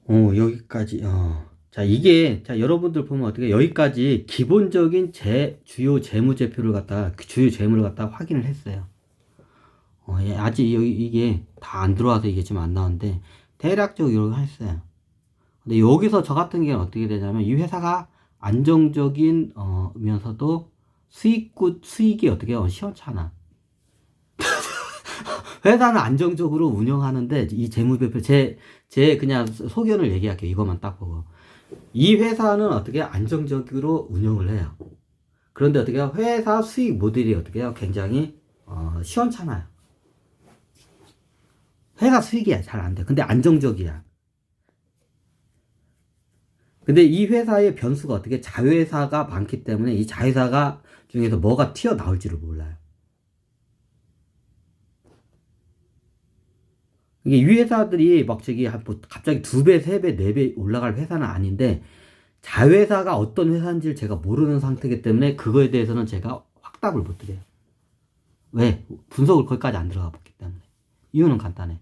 여기까지. 자, 이게, 자, 여러분들 보면 어떻게, 여기까지 기본적인 주요 재무제표를 갖다, 그 주요 재무를 갖다 확인을 했어요. 예, 아직 이게 다 안 들어와서 이게 지금 안 나오는데, 대략적으로 이렇게 했어요. 근데 여기서 저 같은 경우는 어떻게 되냐면, 이 회사가 안정적인, 면서도 수익이 어떻게 시원찮아. 회사는 안정적으로 운영하는데, 이 재무제표, 제 그냥 소견을 얘기할게요. 이것만 딱 보고. 이 회사는 어떻게 안정적으로 운영을 해요. 그런데 어떻게 회사 수익 모델이 어떻게 해요? 굉장히 시원찮아요. 회사 수익이 잘 안 돼. 근데 안정적이야. 근데 이 회사의 변수가 어떻게 자회사가 많기 때문에 이 자회사가 중에서 뭐가 튀어나올지를 몰라요. 이게 이 회사들이 막 저기 뭐 갑자기 2배, 3배, 4배 올라갈 회사는 아닌데 자회사가 어떤 회사인지를 제가 모르는 상태이기 때문에 그거에 대해서는 제가 확답을 못 드려요. 왜? 분석을 거기까지 안 들어가 봤기 때문에. 이유는 간단해.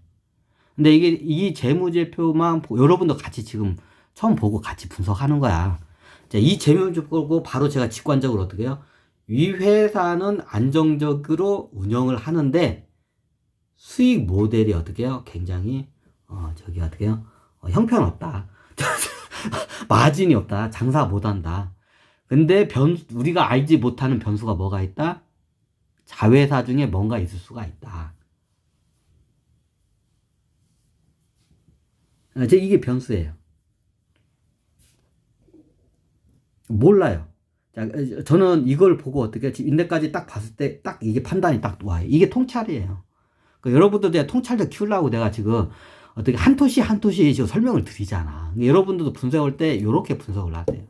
근데 이게 이 재무제표만 여러분도 같이 지금 처음 보고 같이 분석하는 거야. 자, 이 재무제표 보고 바로 제가 직관적으로 어떻게 해요? 이 회사는 안정적으로 운영을 하는데 수익 모델이 어떻게 해요? 굉장히 저기 어떻게 해요? 형편없다. 마진이 없다. 장사 못한다. 근데 우리가 알지 못하는 변수가 뭐가 있다? 자회사 중에 뭔가 있을 수가 있다. 이게 변수예요. 몰라요. 자, 저는 이걸 보고 어떻게 인데까지 딱 봤을 때 딱 이게 판단이 딱 와요. 이게 통찰이에요. 그러니까 여러분들 내가 통찰력 키우려고 내가 지금 어떻게 한 토시 한 토시 지금 설명을 드리잖아. 그러니까 여러분들도 분석할 때 이렇게 분석을 하세요.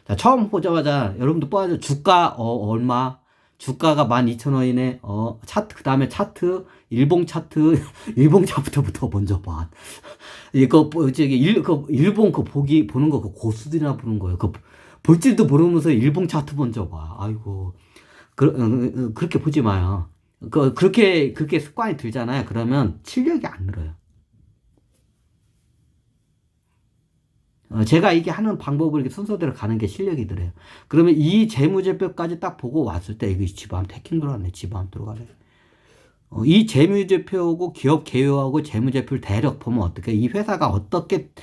자, 처음 보자마자 여러분들 뻔하죠. 주가 얼마? 주가가 12,000원이네. 차트 그다음에 차트 일봉 차트 일봉 차트부터 먼저 봐. 이거 저기 일본 보는 거 그 고수들이나 보는 거예요. 그 볼 줄도 모르면서 일본 차트 먼저 봐. 아이고. 그렇게 보지 마요. 그렇게 습관이 들잖아요. 그러면 실력이 안 늘어요. 제가 이게 하는 방법을 이렇게 순서대로 가는 게 실력이 들어요. 그러면 이 재무제표까지 딱 보고 왔을 때, 이거 집안 해킹 들어가네, 집안 들어가네. 이 재무제표하고 기업 개요하고 재무제표를 대략 보면 어떻게, 이 회사가 어떻게,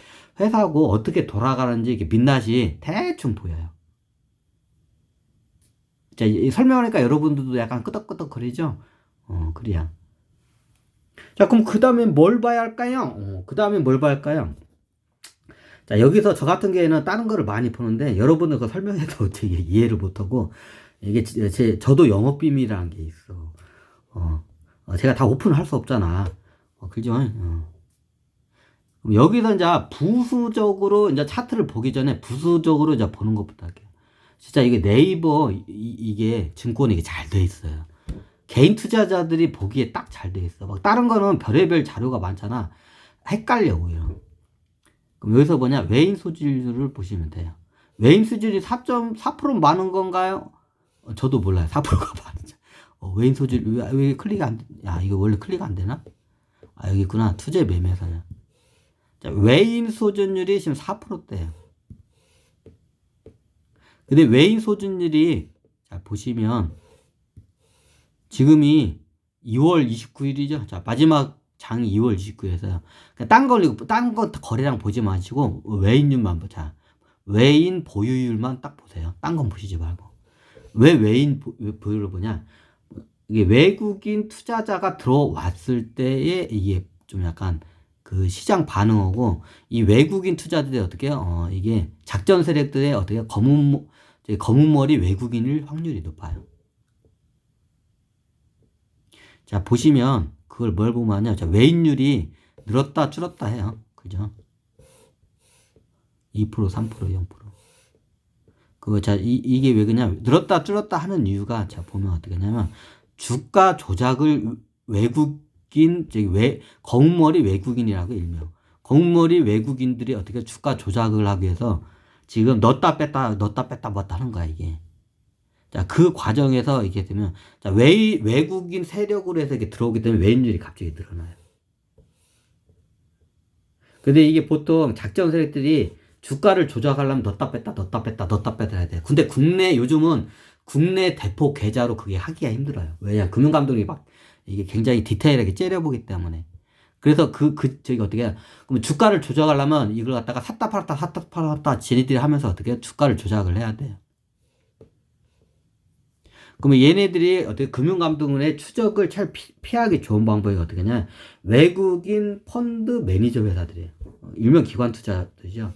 회사하고 어떻게 돌아가는지 이게 민낯이 대충 보여요. 자, 설명하니까 여러분들도 약간 끄덕끄덕 거리죠? 그래야. 자, 그럼 그 다음에 뭘 봐야 할까요? 그 다음에 뭘 봐야 할까요? 자, 여기서 저 같은 경우에는 다른 거를 많이 보는데, 여러분들 그 설명해도 되게 이해를 못하고, 이게 저도 영업 비밀이라는 게 있어. 제가 다 오픈을 할 수 없잖아. 그죠? 그럼 여기서 이제 부수적으로 이제 차트를 보기 전에 부수적으로 이제 보는 것부터 할게요. 진짜 이게 네이버, 이게 증권이 잘 돼 있어요. 개인 투자자들이 보기에 딱 잘 돼 있어. 막 다른 거는 별의별 자료가 많잖아. 헷갈려고요. 그럼 여기서 뭐냐? 외인 수질률을 보시면 돼요. 외인 수질이 4.4% 많은 건가요? 저도 몰라요. 4%가 많은지. 외인 수질, 왜 클릭이 안, 야, 이거 원래 클릭 안 되나? 아, 여기 있구나. 투자 매매사냐. 자, 외인 소진율이 지금 4%대예요. 근데 외인 소진율이, 자, 보시면, 지금이 2월 29일이죠. 자, 마지막 장이 2월 29일에서요. 딴 거 거래량 보지 마시고, 외인율만 보자. 외인 보유율만 딱 보세요. 딴 건 보시지 말고. 왜 외인 보유를 보냐? 이게 외국인 투자자가 들어왔을 때에 이게 좀 약간 그 시장 반응하고 이 외국인 투자들이 어떻게 이게 작전 세력들의 어떻게 검은 머리 외국인일 확률이 높아요. 자, 보시면 그걸 뭘 보면 하냐? 자, 외인율이 늘었다 줄었다 해요. 그죠? 2%, 3%, 0%. 자, 이게 왜 그러냐? 늘었다 줄었다 하는 이유가, 자, 보면 어떻게 하냐면, 주가 조작을 외국인, 검은머리 외국인이라고 일명. 검은머리 외국인들이 어떻게 주가 조작을 하기 위해서 지금 넣었다 뺐다 왔다 하는 거야, 이게. 자, 그 과정에서 이게 되면, 자, 외국인 세력으로 해서 이렇게 들어오기 때문에 외인율이 갑자기 늘어나요. 근데 이게 보통 작전 세력들이 주가를 조작하려면 넣었다 뺐다 넣었다 뺐다 넣었다 뺐다 해야 돼. 근데 요즘은 국내 대폭 계좌로 그게 하기가 힘들어요. 왜냐 금융감독이 막 이게 굉장히 디테일하게 째려보기 때문에. 그래서 저기 어떻게 해. 그럼 주가를 조작하려면 이걸 갖다가 샀다 팔았다 샀다 팔았다 지네들이 하면서 어떻게 해? 주가를 조작을 해야 돼요. 그러면 얘네들이 어떻게 금융감독원의 추적을 잘 피하기 좋은 방법이 어떻게 하냐. 외국인 펀드 매니저 회사들이에요. 일명 기관 투자들이죠.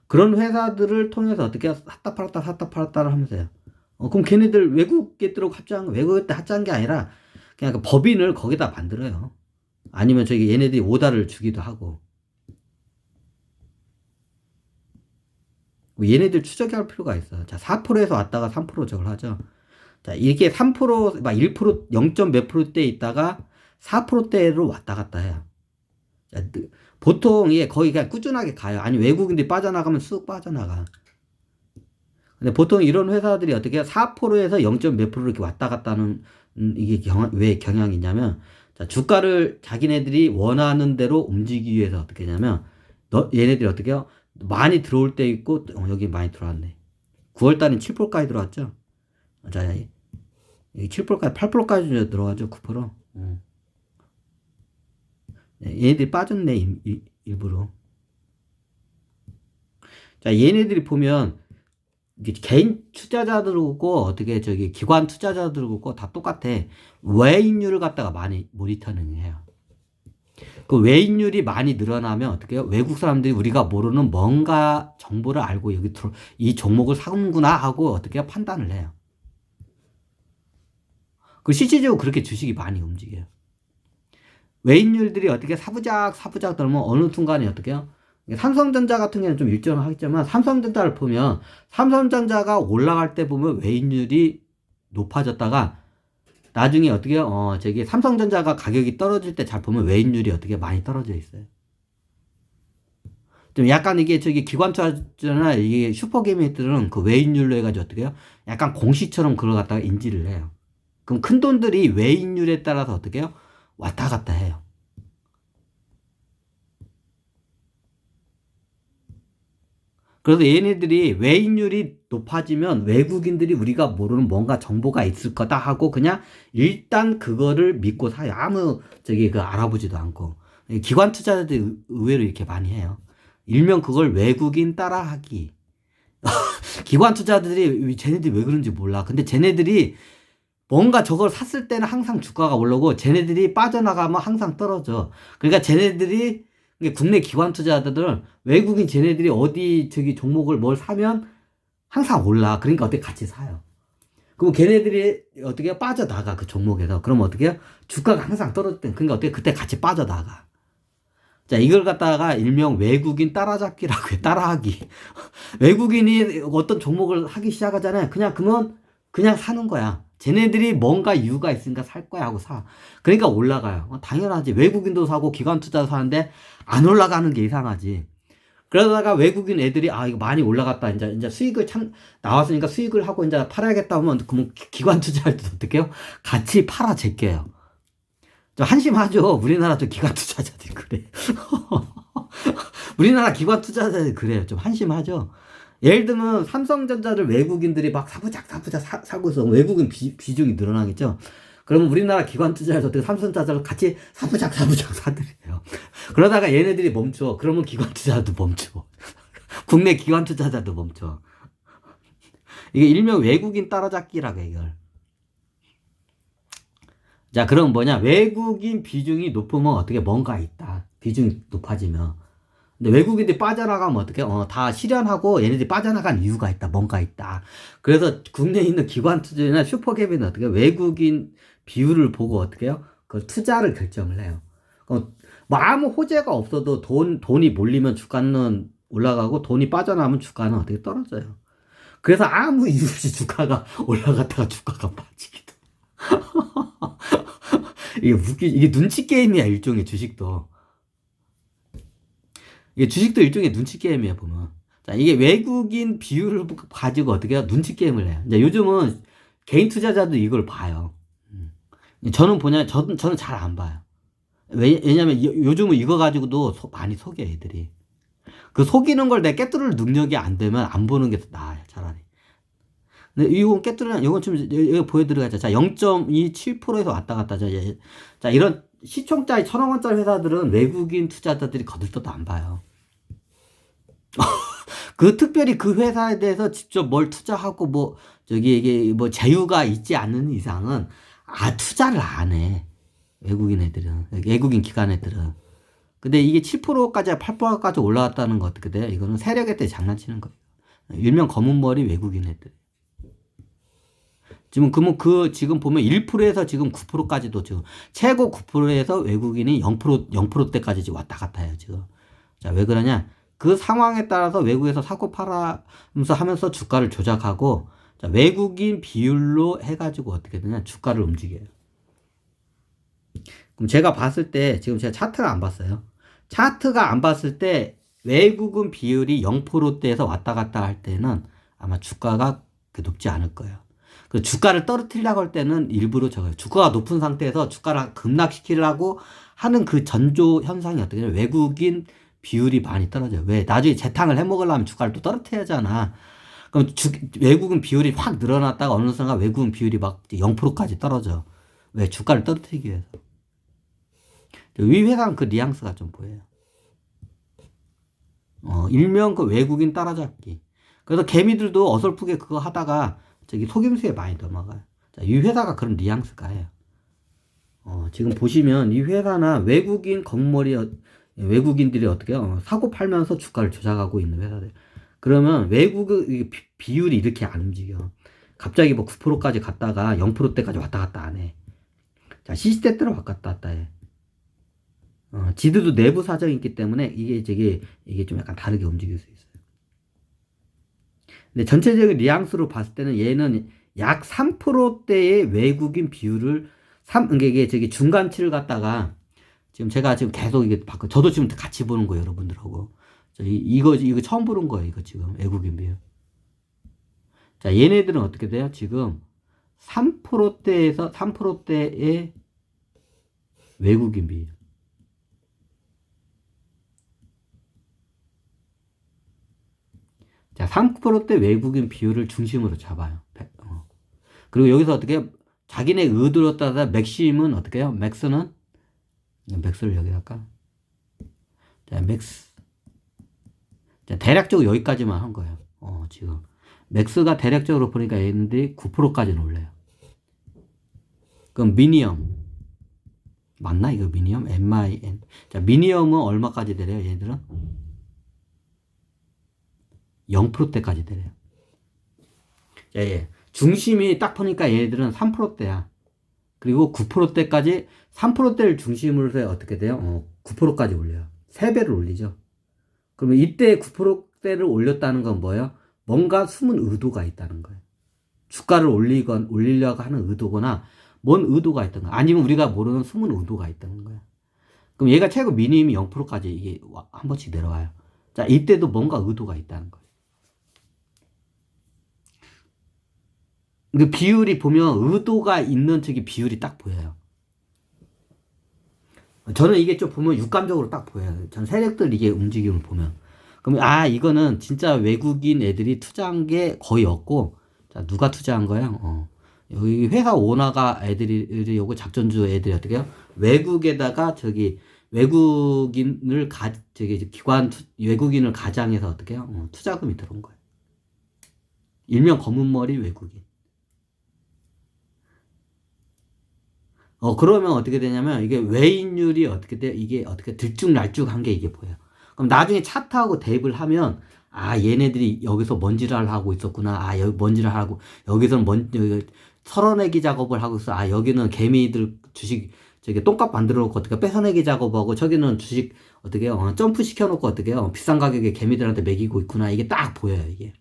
그런 회사들을 통해서 어떻게 샀다 팔았다 샀다 팔았다를 하면서요. 그럼 걔네들 외국 애들하고 합작한 외국 애들 합작한 게 아니라 그냥 그 법인을 거기다 만들어요. 아니면 저기 얘네들이 오다를 주기도 하고. 뭐 얘네들 추적이 할 필요가 있어요. 자, 4%에서 왔다가 3% 저걸 하죠. 자, 이렇게 3%, 막 1%, 0. 몇 프로대 있다가 4%대로 왔다 갔다 해요. 자, 보통 이게 거의 그냥 꾸준하게 가요. 아니, 외국인들이 빠져나가면 쑥 빠져나가. 근데 보통 이런 회사들이 어떻게 4%에서 0. 몇 프로 이렇게 왔다 갔다 하는, 이게 왜 경향이냐면, 자, 주가를 자기네들이 원하는 대로 움직이기 위해서 어떻게 하냐면, 얘네들이 어떻게 해요? 많이 들어올 때 있고, 여기 많이 들어왔네. 9월달엔 7%까지 들어왔죠? 자, 7%까지, 8%까지 들어가죠, 9%. 얘네들이 빠졌네, 일부러. 자, 얘네들이 보면, 개인 투자자들하고 어떻게 저기 기관 투자자들하고 다 똑같아. 외인율을 갖다가 많이 모니터링 해요. 그 외인율이 많이 늘어나면 어떻게 해요? 외국 사람들이 우리가 모르는 뭔가 정보를 알고 여기 이 종목을 사는구나 하고 어떻게 해요? 판단을 해요. 그 실질적으로 그렇게 주식이 많이 움직여요. 외인율들이 어떻게 사부작 들면 어느 순간에 어떻게 해요? 삼성전자 같은 경우는 좀 일정을 하겠지만 삼성전자를 보면 삼성전자가 올라갈 때 보면 외인율이 높아졌다가 나중에 어떻게 저기 삼성전자가 가격이 떨어질 때 잘 보면 외인율이 어떻게 많이 떨어져 있어요. 좀 약간 이게 저기 기관 투자자나 이게 슈퍼게임들은 그 외인율로 해가지고 어떻게 해요? 약간 공시처럼 그걸 갖다가 인지를 해요. 그럼 큰 돈들이 외인율에 따라서 어떻게 해요? 왔다 갔다 해요. 그래서 얘네들이 외인율이 높아지면 외국인들이 우리가 모르는 뭔가 정보가 있을 거다 하고 그냥 일단 그거를 믿고 사요. 아무 저기 그 알아보지도 않고. 기관 투자자들이 의외로 이렇게 많이 해요. 일명 그걸 외국인 따라하기. 기관 투자들이 쟤네들이 왜 그런지 몰라. 근데 쟤네들이 뭔가 저걸 샀을 때는 항상 주가가 올라오고 쟤네들이 빠져나가면 항상 떨어져. 그러니까 쟤네들이 국내 기관 투자자들은 외국인 쟤네들이 어디 저기 종목을 뭘 사면 항상 올라. 그러니까 어떻게 같이 사요. 그럼 걔네들이 어떻게 빠져나가 그 종목에서. 그럼 어떻게 해요? 주가가 항상 떨어질 때. 그러니까 어떻게 그때 같이 빠져나가. 자, 이걸 갖다가 일명 외국인 따라잡기라고 해. 따라하기. 외국인이 어떤 종목을 하기 시작하잖아요. 그러면 그냥 사는 거야. 쟤네들이 뭔가 이유가 있으니까 살 거야 하고 사. 그러니까 올라가요. 당연하지. 외국인도 사고 기관 투자도 사는데 안 올라가는 게 이상하지. 그러다가 외국인 애들이 이거 많이 올라갔다. 이제 수익을 나왔으니까 수익을 하고 이제 팔아야겠다 하면 그러면 기관 투자할 때 어떻게 해요? 같이 팔아 제껴요. 좀 한심하죠. 우리나라 좀 기관 투자자들이 그래. 우리나라 기관 투자자들이 그래요. 좀 한심하죠. 예를 들면 삼성전자를 외국인들이 막 사부작 사고 있어. 외국인 비중이 늘어나겠죠. 그러면 우리나라 기관 투자에서 어떻게 삼성전자를 같이 사부작 사들여요. 그러다가 얘네들이 멈춰. 그러면 기관 투자도 멈춰. 국내 기관 투자자도 멈춰. 이게 일명 외국인 따라잡기라고 해, 이걸. 자, 그럼 뭐냐? 외국인 비중이 높으면 어떻게 뭔가 있다. 비중이 높아지면. 근데 외국인들이 빠져나가면 어떻게, 다 실현하고 얘네들이 빠져나간 이유가 있다. 뭔가 있다. 그래서 국내에 있는 기관 투자나 슈퍼갭에는 어떻게 외국인 비율을 보고 어떻게 해요? 그 투자를 결정을 해요. 뭐 아무 호재가 없어도 돈이 몰리면 주가는 올라가고 돈이 빠져나오면 주가는 어떻게 떨어져요. 그래서 아무 이유 없이 주가가 올라갔다가 주가가 빠지기도. 이게 눈치 게임이야, 일종의 주식도. 이게 주식도 일종의 눈치 게임이야, 보면. 자, 이게 외국인 비율을 가지고 어떻게 해요? 눈치 게임을 해요. 이제 요즘은 개인 투자자도 이걸 봐요. 저는 저는 잘 안 봐요. 왜냐면 요즘은 이거 가지고도 많이 속여 애들이. 그 속이는 걸 내 깨뚫을 능력이 안 되면 안 보는 게 나아요, 차라리. 근데 이건 깨뚫으면 이건 좀 이거 보여드려야죠. 자, 0.27%에서 왔다 갔다. 자, 이런 시총짜리 1,000억 원짜리 회사들은 외국인 투자자들이 거들떠도 안 봐요. 그 특별히 그 회사에 대해서 직접 뭘 투자하고 뭐 저기 이게 뭐 제휴가 있지 않는 이상은 투자를 안 해. 외국인 애들은, 외국인 기관 애들은. 근데 이게 7%까지 8%까지 올라왔다는 거 어떻게 돼? 이거는 세력에 때 장난치는 거예요. 일명 검은 머리 외국인 애들. 지금 그러면 지금 보면 1%에서 지금 9%까지도 지금 최고 9%에서 외국인이 0%대까지 지금 왔다 갔다 해요, 지금. 자, 왜 그러냐? 그 상황에 따라서 외국에서 사고 팔아면서 하면서 주가를 조작하고, 자, 외국인 비율로 해가지고 어떻게 되냐? 주가를 움직여요. 그럼 제가 봤을 때, 지금 제가 차트를 안 봤어요. 차트가 안 봤을 때 외국인 비율이 0%대에서 왔다 갔다 할 때는 아마 주가가 높지 않을 거예요. 그 주가를 떨어뜨리려고 할 때는 일부러 저거예요. 주가가 높은 상태에서 주가를 급락시키려고 하는 그 전조 현상이 어떻게 되냐. 외국인 비율이 많이 떨어져요. 왜? 나중에 재탕을 해먹으려면 주가를 또 떨어뜨려야 하잖아. 그럼 외국인 비율이 확 늘어났다가 어느 순간 외국인 비율이 막 0%까지 떨어져. 왜? 주가를 떨어뜨리기 위해서. 이 회사는 그 뉘앙스가 좀 보여요. 일명 그 외국인 따라잡기. 그래서 개미들도 어설프게 그거 하다가 저기 속임수에 많이 넘어가요. 자, 이 회사가 그런 뉘앙스가 해요. 지금 보시면 이 회사나 외국인들이 어떻게 사고 팔면서 주가를 조작하고 있는 회사들. 그러면 외국의 비율이 이렇게 안 움직여. 갑자기 뭐 9%까지 갔다가 0%대까지 왔다 갔다 안 해. 자, 시시때때로 왔다 갔다 해. 지들도 내부 사정이 있기 때문에 이게 좀 약간 다르게 움직일 수 있어요. 근데 전체적인 뉘앙스로 봤을 때는 얘는 약 3%대의 외국인 비율을 이게 저기 중간치를 갖다가 지금 제가 지금 계속 이게 바꿔 저도 지금 같이 보는 거예요, 여러분들하고. 이거 처음 보는 거예요, 이거 지금 외국인 비율. 자, 얘네들은 어떻게 돼요? 지금 3%대에서 3%대의 외국인 비율. 자, 3%대 외국인 비율을 중심으로 잡아요. 그리고 여기서 어떻게 자기네 의도로 따라 맥심은 어떻게 해요? 맥스는 맥스를 여기 할까? 자, 맥스. 자, 대략적으로 여기까지만 한 거예요. 지금 맥스가 대략적으로 보니까 얘네들이 9%까지는 올려요. 그럼 미니엄 맞나? 이거 미니엄? MIN. 자, 미니엄은 얼마까지 되래요? 얘네들은 0%대까지 되래요. 예. 중심이 딱 보니까 얘네들은 3%대야. 그리고 9%대까지 3%대를 중심으로 해서 어떻게 돼요? 9%까지 올려요. 3배를 올리죠. 그러면 이때 9%대를 올렸다는 건 뭐예요? 뭔가 숨은 의도가 있다는 거예요. 주가를 올리려고 하는 의도거나 뭔 의도가 있다는 거야. 아니면 우리가 모르는 숨은 의도가 있다는 거야. 그럼 얘가 최고 미니멈이 0%까지 이게 한 번씩 내려와요. 자, 이때도 뭔가 의도가 있다는 거예요. 그 비율이 보면 의도가 있는 저기 비율이 딱 보여요. 저는 이게 좀 보면 육감적으로 딱 보여요. 전 세력들 이게 움직임을 보면. 그럼 이거는 진짜 외국인 애들이 투자한 게 거의 없고, 자, 누가 투자한 거야? 여기 회사 오너가 애들이 요거 작전주 애들이 어떻게 해요? 외국에다가 외국인을 외국인을 가장해서 어떻게 해요? 투자금이 들어온 거예요. 일명 검은 머리 외국인. 그러면 어떻게 되냐면, 이게 외인율이 어떻게 돼? 이게 어떻게 들쭉날쭉한 게 이게 보여요. 그럼 나중에 차트하고 대입을 하면, 얘네들이 여기서 먼지를 하고 있었구나. 여기 먼지를 하고, 여기서는 털어내기 작업을 하고 있어. 여기는 개미들 주식, 똥값 만들어 놓고 어떻게 뺏어내기 작업하고, 저기는 주식 어떻게 점프 시켜놓고 어떻게 비싼 가격에 개미들한테 먹이고 있구나. 이게 딱 보여요, 이게.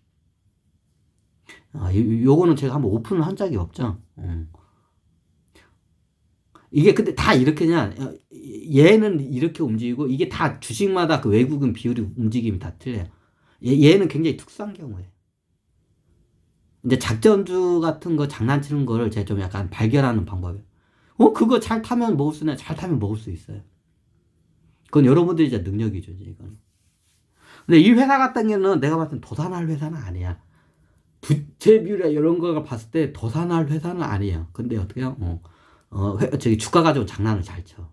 요거는 제가 한번 오픈을 한 적이 없죠. 이게 근데 다 이렇게냐? 얘는 이렇게 움직이고 이게 다 주식마다 그 외국인 비율이 움직임이 다 틀려요. 얘는 굉장히 특수한 경우예요. 이제 작전주 같은 거 장난치는 거를 제가 좀 약간 발견하는 방법이에요. 그거 잘 타면 먹을 수 있나요? 잘 타면 먹을 수 있어요. 그건 여러분들이 이제 능력이죠, 이제 이거는. 근데 이 회사 같은 경우는 내가 봤을 땐 도산할 회사는 아니야. 부채 비율이나 이런 거가 봤을 때 도산할 회사는 아니에요. 근데 어떻게 해요? 저기 주가 가지고 장난을 잘 쳐.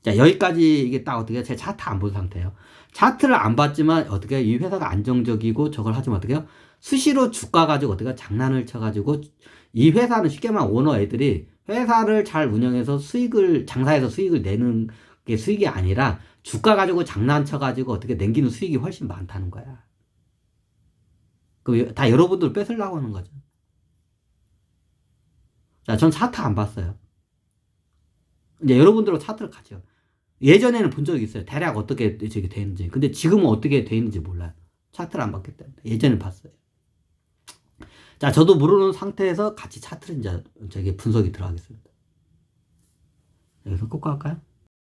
자, 여기까지 이게 딱 어떻게 제 차트 안 본 상태예요. 차트를 안 봤지만 어떻게 이 회사가 안정적이고 저걸 하지만 어떻게 해요? 수시로 주가 가지고 어떻게 장난을 쳐가지고 이 회사는 쉽게 말하면 오너 애들이 회사를 잘 운영해서 수익을 장사해서 수익을 내는 게 수익이 아니라 주가 가지고 장난쳐가지고 어떻게 남기는 수익이 훨씬 많다는 거야. 그 다 여러분들 뺏으려고 하는 거죠. 자, 전 차트 안 봤어요. 이제 여러분들하고 차트를 같이요. 예전에는 본 적이 있어요. 대략 어떻게 저기 되는지. 근데 지금은 어떻게 되는지 몰라요. 차트를 안 봤기 때문에. 예전에 봤어요. 자, 저도 모르는 상태에서 같이 차트를 이제 저기 분석이 들어가겠습니다. 여기서 꼭 갈까요?